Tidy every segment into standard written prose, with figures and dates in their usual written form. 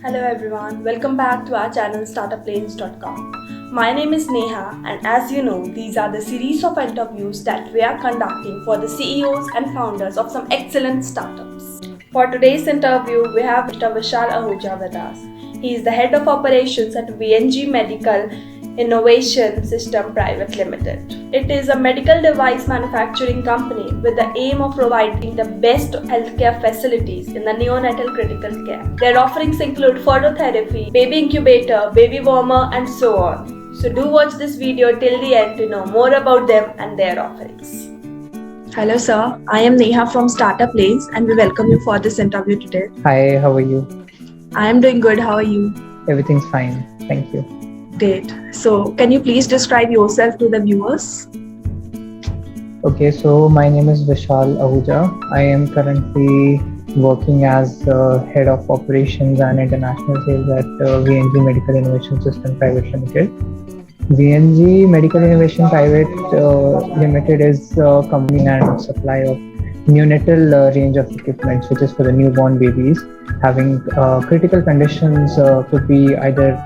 Hello everyone, welcome back to our channel startuplanes.com. My name is Neha, and as you know, these are the series of interviews that we are conducting for the CEOs and founders of some excellent startups. For today's interview, we have Mr. Vishal Ahuja with us. He is the head of operations at VNG Medical Innovation System Private Limited. It is a medical device manufacturing company with the aim of providing the best healthcare facilities in the neonatal critical care. Their offerings include phototherapy, baby incubator, baby warmer, and so on. So do watch this video till the end to know more about them and their offerings. Hello sir, I am Neha from Startup Lanes and we welcome you for this interview today. Hi, how are you? I am doing good, how are you? Everything's fine, thank you. Great. So, can you please describe yourself to the viewers? Okay, so my name is Vishal Ahuja. I am currently working as head of operations and international sales at VNG Medical Innovation System Private Limited. VNG Medical Innovation Private Limited is a company and supply of neonatal range of equipment, which is for the newborn babies having critical conditions, could be either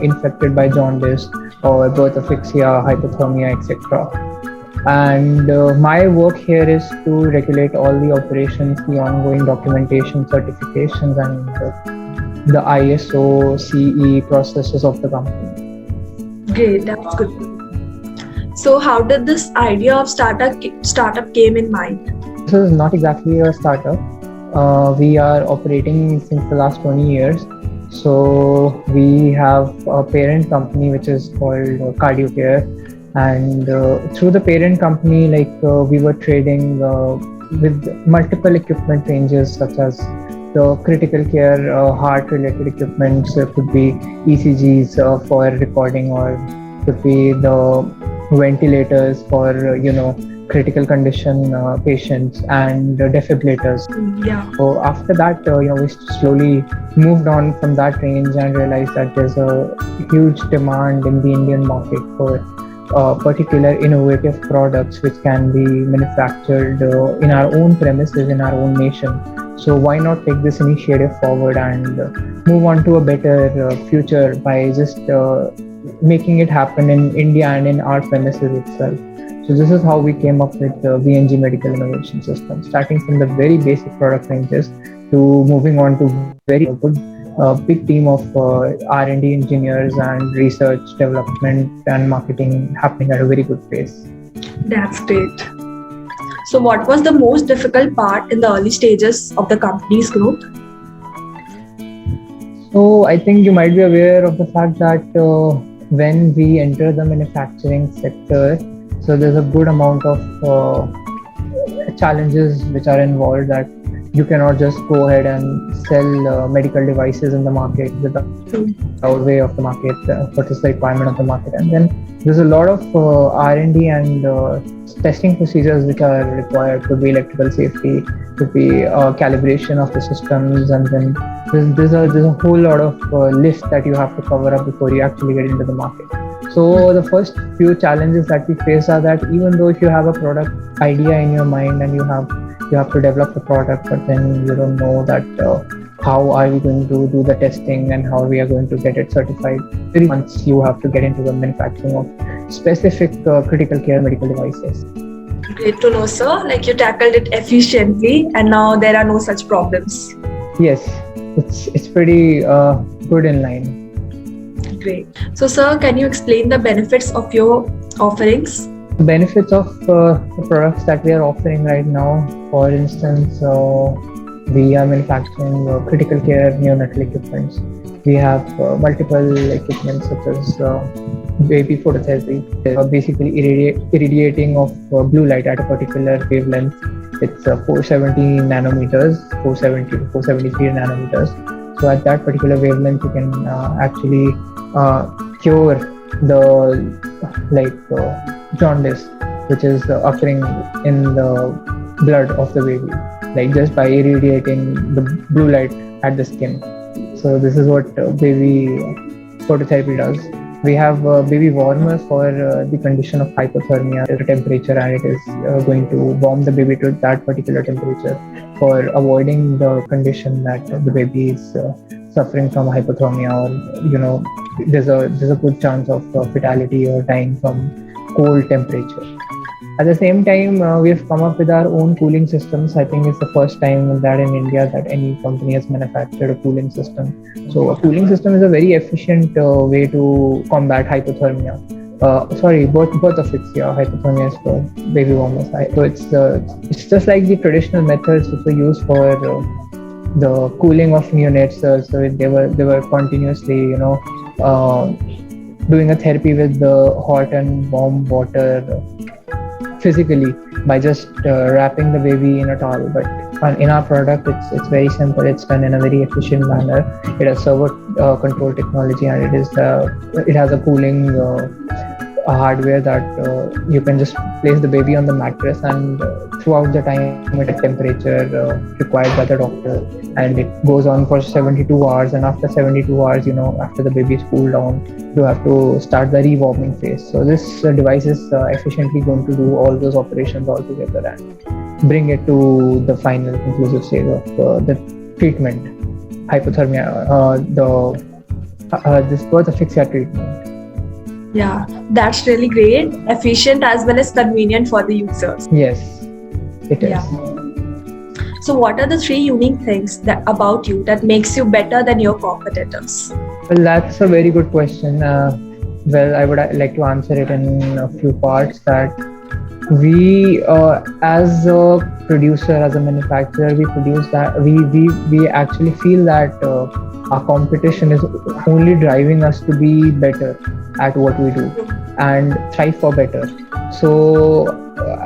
infected by jaundice or birth asphyxia, hypothermia, etc. And my work here is to regulate all the operations, the ongoing documentation, certifications, and the ISO CE processes of the company. Great, that's good. So, how did this idea of startup came in mind? This is not exactly a startup. We are operating since the last 20 years. So we have a parent company which is called CardioCare, and through the parent company, we were trading with multiple equipment ranges such as the critical care heart-related equipment. So it could be ECGs for recording, or could be the ventilators for critical condition patients and defibrillators. Yeah. So after that, we slowly moved on from that range and realized that there's a huge demand in the Indian market for particular innovative products which can be manufactured in our own premises, in our own nation. So why not take this initiative forward and move on to a better future by just making it happen in India and in our premises itself. So this is how we came up with the VNG Medical Innovation System, starting from the very basic product ranges to moving on to very good big team of R&D engineers and research, development and marketing happening at a very good pace. That's great. So what was the most difficult part in the early stages of the company's growth? So I think you might be aware of the fact that when we enter the manufacturing sector, so there's a good amount of challenges which are involved, that you cannot just go ahead and sell medical devices in the market without our way of the market, what is the requirement of the market. And then there's a lot of R&D and testing procedures which are required. Could be electrical safety, could be calibration of the systems, and then there's a whole lot of list that you have to cover up before you actually get into the market. So the first few challenges that we face are that even though if you have a product idea in your mind and you have to develop the product, but then you don't know that how are we going to do the testing and how we are going to get it certified. Once you have to get into the manufacturing of specific critical care medical devices. Great to know, sir. Like, you tackled it efficiently and now there are no such problems. Yes, it's pretty good in line. Great. So, sir, can you explain the benefits of your offerings? The benefits of the products that we are offering right now, for instance, we are manufacturing critical care neonatal equipments. We have multiple equipments such as baby phototherapy, basically irradiating of blue light at a particular wavelength. It's 470 nanometers, 470 to 473 nanometers. So at that particular wavelength, you can actually cure the jaundice, which is occurring in the blood of the baby, just by irradiating the blue light at the skin. So this is what baby phototherapy does. We have baby warmers for the condition of hypothermia, the temperature, and it is going to warm the baby to that particular temperature for avoiding the condition that the baby is suffering from hypothermia, or there's a good chance of fatality or dying from cold temperature. At the same time, we have come up with our own cooling systems. I think it's the first time that in India that any company has manufactured a cooling system. So a cooling system is a very efficient way to combat hypothermia. Sorry, birth asphyxia. Hypothermia is for baby warmers. So it's just like the traditional methods which were used for the cooling of neonates. So they were continuously, uh, doing a therapy with the hot and warm water physically by just wrapping the baby in a towel. But in our product, it's very simple. It's done in a very efficient manner. It has servo control technology, and it has a cooling hardware that you can just place the baby on the mattress, and throughout the time at temperature required by the doctor, and it goes on for 72 hours. And after 72 hours, after the baby is cooled down, you have to start the rewarming phase. So this device is efficiently going to do all those operations all together and bring it to the final conclusive stage of the treatment, hypothermia, this birth asphyxia treatment. Yeah, that's really great, efficient as well as convenient for the users. Yes, it is. Yeah. So what are the three unique things about you that makes you better than your competitors? Well, that's a very good question. Well, I would like to answer it in a few parts. That we, as a producer, as a manufacturer, we produce that we actually feel that our competition is only driving us to be better at what we do and strive for better. So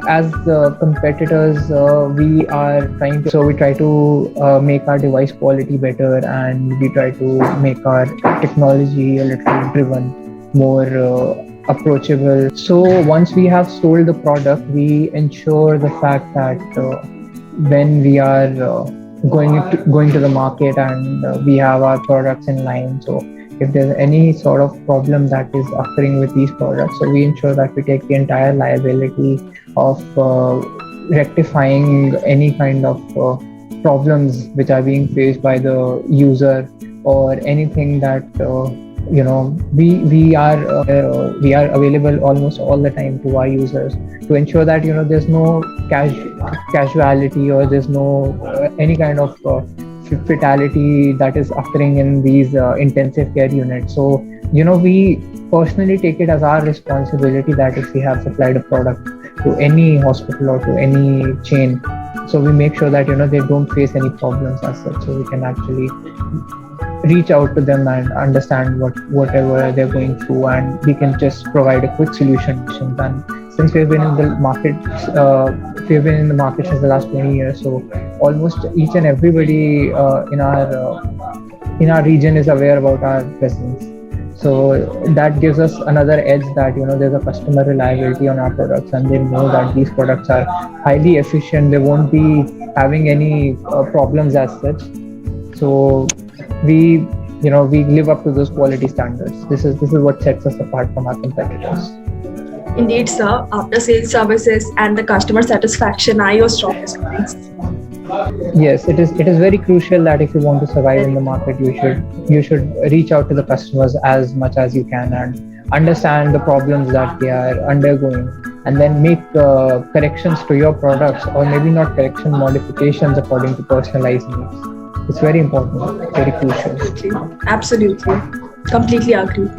as competitors, we try to make our device quality better, and we try to make our technology a little driven, more approachable. So once we have sold the product, we ensure the fact that when we are going to the market, and we have our products in line. So if there's any sort of problem that is occurring with these products, so we ensure that we take the entire liability of rectifying any kind of problems which are being faced by the user, or anything that we are available almost all the time to our users, to ensure that there's no casualty, or there's no any kind of fatality that is occurring in these intensive care units. So we personally take it as our responsibility that if we have supplied a product to any hospital or to any chain, so we make sure that they don't face any problems as such, so we can actually reach out to them and understand whatever they're going through, and we can just provide a quick solution. And since we've been in the market since the last 20 years, so almost each and everybody in our region is aware about our presence. So that gives us another edge that there's a customer reliability on our products, and they know that these products are highly efficient. They won't be having any problems as such. So we live up to those quality standards. This is what sets us apart from our competitors. Indeed, sir. After sales services and the customer satisfaction are your strongest points. Yes, it is very crucial that if you want to survive in the market, you should reach out to the customers as much as you can and understand the problems that they are undergoing, and then make corrections to your products, or maybe not correction, modifications according to personalized needs. It's very important, very crucial. Absolutely. Completely agree.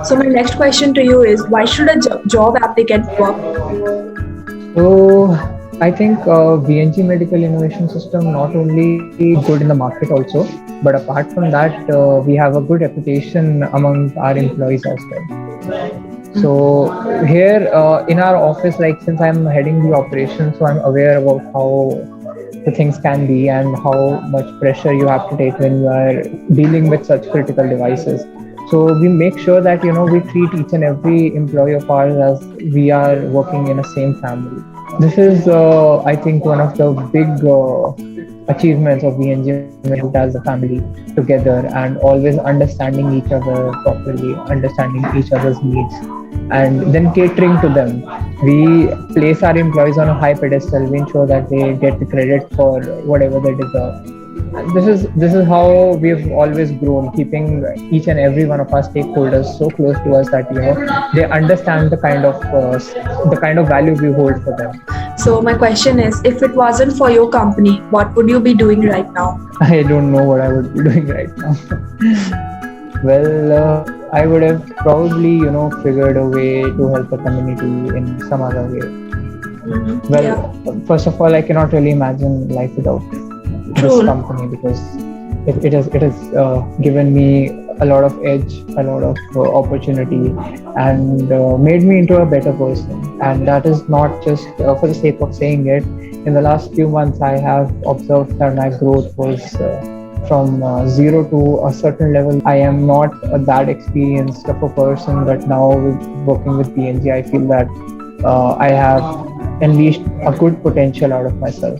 So my next question to you is, why should a job applicant work? So I think VNG Medical Innovation System not only good in the market also, but apart from that, we have a good reputation among our employees as well. So here in our office, like since I'm heading the operations, so I'm aware about how the things can be and how much pressure you have to take when you are dealing with such critical devices. So we make sure that we treat each and every employee of ours as we are working in a same family. This is, I think, one of the big achievements of VNG as a family together, and always understanding each other properly, understanding each other's needs, and then catering to them. We place our employees on a high pedestal. We ensure that they get the credit for whatever they deserve. This is how we've always grown, keeping each and every one of our stakeholders so close to us that they understand the kind of value we hold for them. So my question is, if it wasn't for your company, what would you be doing right now? I don't know what I would be doing right now. Well, I would have probably figured a way to help the community in some other way. Well, Yeah, first of all, I cannot really imagine life without this true. company because it has given me a lot of edge, a lot of opportunity, and made me into a better person. And that is not just for the sake of saying it. In the last few months, I have observed that my growth was from zero to a certain level. I am not that experienced of a person, but now working with PNG, I feel that I have unleashed a good potential out of myself.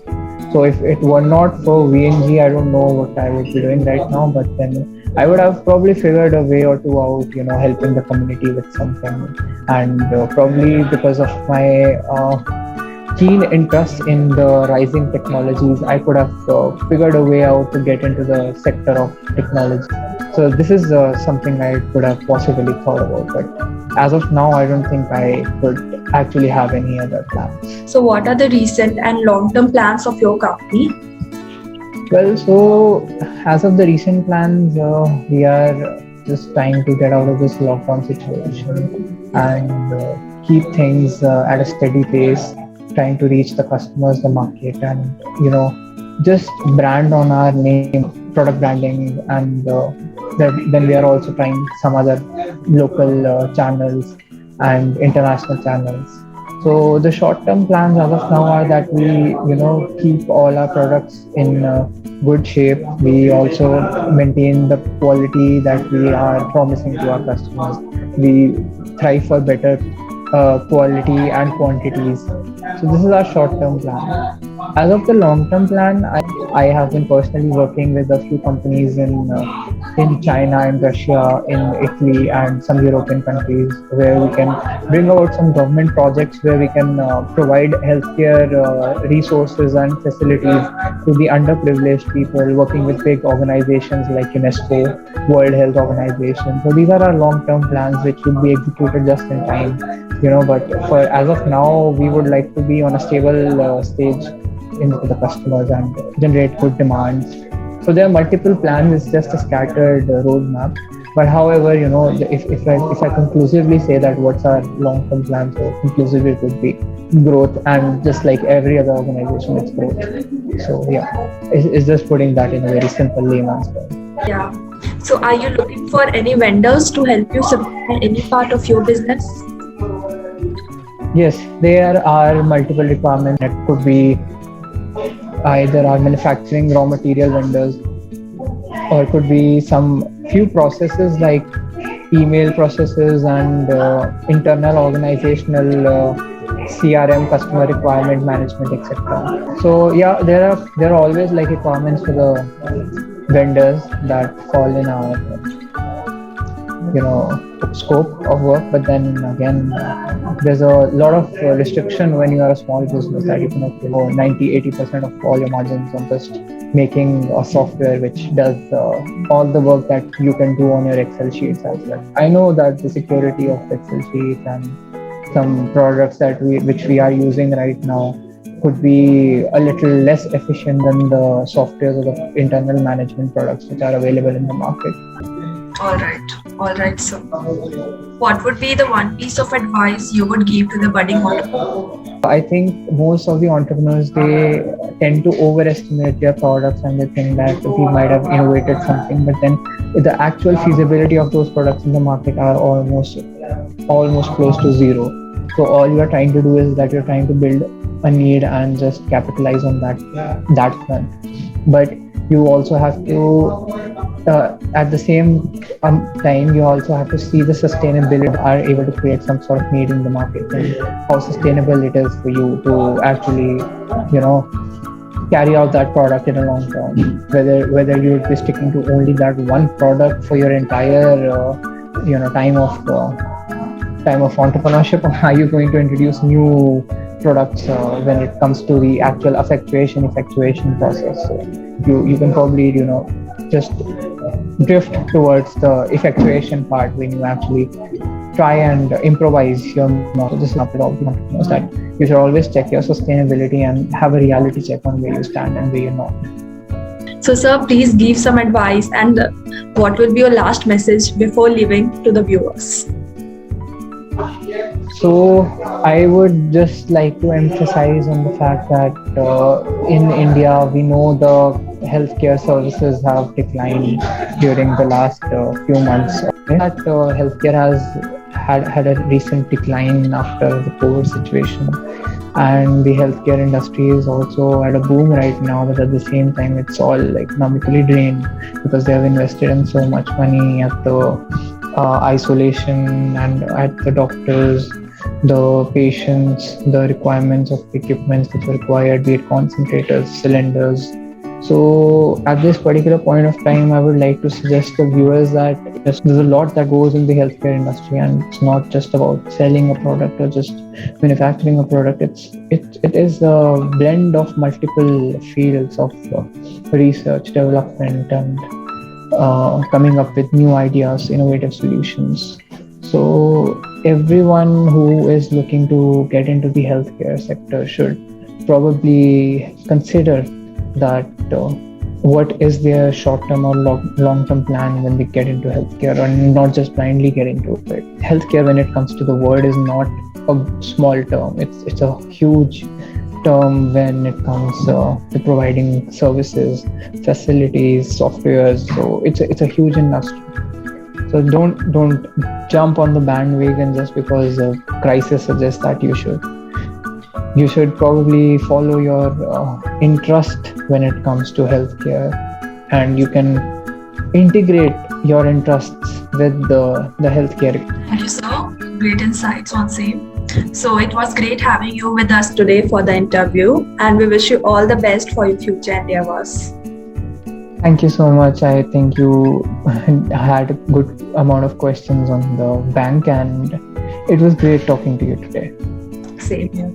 So if it were not for VNG, I don't know what I would be doing right now. But then I would have probably figured a way or two out, helping the community with something. And probably because of my keen interest in the rising technologies, I could have figured a way out to get into the sector of technology. So this is something I could have possibly thought about, but as of now, I don't think I could actually have any other plans. So what are the recent and long-term plans of your company? Well, so as of the recent plans, we are just trying to get out of this lockdown situation and keep things at a steady pace, trying to reach the customers, the market, and just brand on our name, product branding, and then we are also trying some other local channels and international channels. So the short-term plans as of now are that we, keep all our products in good shape. We also maintain the quality that we are promising to our customers. We thrive for better quality and quantities. So this is our short-term plan. As of the long-term plan, I have been personally working with a few companies in China, in Russia, in Italy, and some European countries where we can bring about some government projects where we can provide healthcare resources and facilities to the underprivileged people, working with big organizations like UNESCO, World Health Organization. So these are our long-term plans which will be executed just in time. But for as of now, we would like to be on a stable stage into the customers and generate good demands. So there are multiple plans. It's just a scattered roadmap. But however, if I conclusively say that what's our long-term plan, so conclusively it would be growth, and just like every other organization, it's growth. So yeah, it's just putting that in a very simple layman's term. Yeah. So are you looking for any vendors to help you supply any part of your business? Yes, there are multiple requirements. It could be either our manufacturing raw material vendors, or it could be some few processes like email processes and internal organizational CRM, customer requirement management, etc. So yeah, there are always like requirements for the vendors that fall in our scope of work. But then again, there's a lot of restriction when you are a small business, that you cannot 90-80% of all your margins on just making a software which does all the work that you can do on your Excel sheets as well. I know that the security of Excel sheets and some products which we are using right now could be a little less efficient than the softwares or the internal management products which are available in the market. All right, sir. What would be the one piece of advice you would give to the budding entrepreneur? I think most of the entrepreneurs, they tend to overestimate their products and they think that we might have innovated something, but then the actual feasibility of those products in the market are almost close to zero. So all you are trying to do is that you're trying to build a need and just capitalize on that front. But you also have to at the same time, you also have to see the sustainability, are able to create some sort of need in the market, and how sustainable it is for you to actually, carry out that product in a long term. Whether you would be sticking to only that one product for your entire, time of time of entrepreneurship, or are you going to introduce new products when it comes to the actual effectuation process? So you can probably just drift towards the effectuation part when you actually try and improvise your model. This is not at all entrepreneurs that you should always check your sustainability and have a reality check on where you stand and where you're not. So, sir, please give some advice and what will be your last message before leaving to the viewers? So I would just like to emphasize on the fact that in India, we know the healthcare services have declined during the last few months. That healthcare has had a recent decline after the COVID situation, and the healthcare industry is also at a boom right now. But at the same time, it's all economically drained because they have invested in so much money at the isolation and at the doctors, the patients, the requirements of equipments which are required, be it concentrators, cylinders. So at this particular point of time, I would like to suggest to viewers that there's a lot that goes in the healthcare industry, and it's not just about selling a product or just manufacturing a product. It is a blend of multiple fields of research, development, and coming up with new ideas, innovative solutions. So everyone who is looking to get into the healthcare sector should probably consider that what is their short-term or long-term plan when they get into healthcare, and not just blindly get into it. Healthcare, when it comes to the word, is not a small term. It's a huge term when it comes to providing services, facilities, softwares. So it's a huge industry. So don't jump on the bandwagon just because a crisis suggests that you should. You should probably follow your interest when it comes to healthcare, and you can integrate your interests with the healthcare. Thank you, sir. Great insights on same. So it was great having you with us today for the interview, and we wish you all the best for your future endeavors. Thank you so much. I think you had a good amount of questions on the bank, and it was great talking to you today. Same here.